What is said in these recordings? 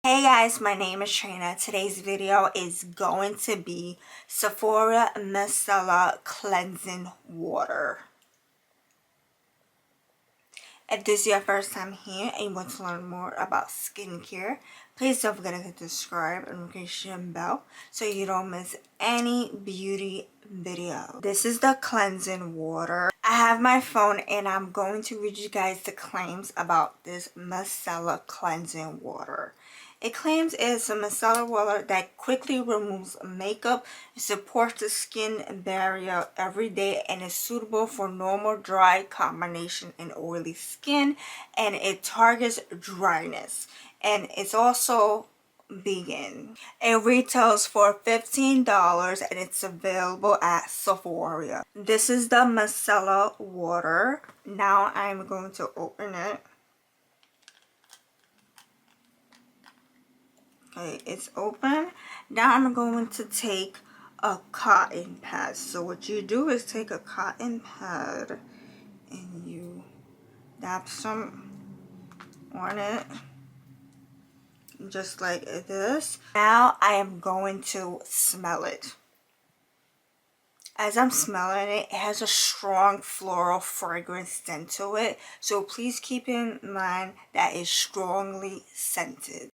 Hey guys, my name is Trina. Today's video is going to be Sephora Micellar Cleansing Water. If this is your first time here and you want to learn more about skincare, please don't forget to hit the subscribe and notification bell so you don't miss any beauty video. This is the cleansing water. I have my phone and I'm going to read you guys the claims about this micellar cleansing water. It claims it's a micellar water that quickly removes makeup, supports the skin barrier every day, and is suitable for normal dry combination and oily skin, and it targets dryness, and it's also vegan. It retails for $15 and it's available at Sephora. This is the micellar water. Now I'm going to open it. Okay, it's open. Now I'm going to take a cotton pad. So what you do is take a cotton pad and you dab some on it, just like this. Now I am going to smell it. As I'm smelling it, it has a strong floral fragrance scent to it. So please keep in mind that it's strongly scented.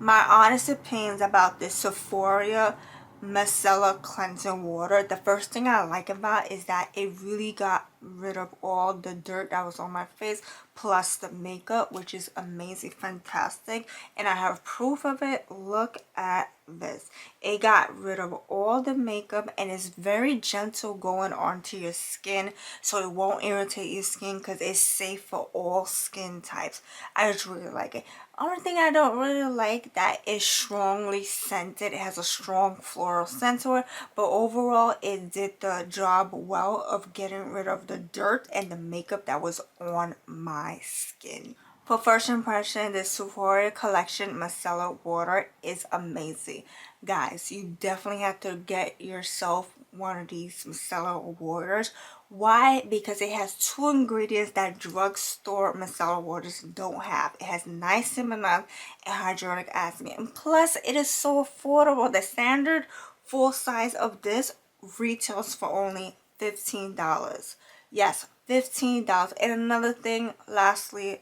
My honest opinions about this Sephora micellar cleansing water, the first thing I like about is that it really got rid of all the dirt that was on my face, plus the makeup, which is amazing, fantastic, and I have proof of it. Look at this. It got rid of all the makeup and it's very gentle going onto your skin, so it won't irritate your skin because it's safe for all skin types. I just really like it. Only thing I don't really like that is strongly scented. It has a strong floral scent to it, but overall it did the job well of getting rid of the dirt and the makeup that was on my skin. For first impression, the Sephora Collection Micellar Water is amazing. Guys, you definitely have to get yourself one of these micellar waters. Why? Because it has two ingredients that drugstore micellar waters don't have. It has niacinamide and hyaluronic acid. And plus, it is so affordable. The standard full size of this retails for only $15. Yes, $15. And another thing, lastly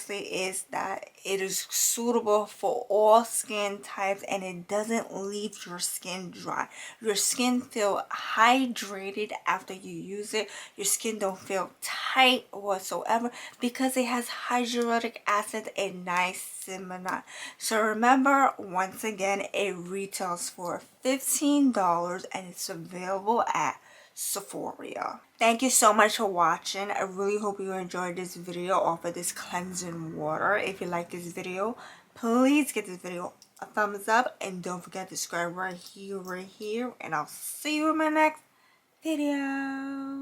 is that it is suitable for all skin types and it doesn't leave your skin dry. Your skin feel hydrated after you use it. Your skin don't feel tight whatsoever because it has hyaluronic acid and niacinamide. So remember, once again, it retails for $15 and it's available at Sephora. Thank you so much for watching. I really hope you enjoyed this video off of this cleansing water. If you like this video, please give this video a thumbs up and don't forget to subscribe right here, and I'll see you in my next video.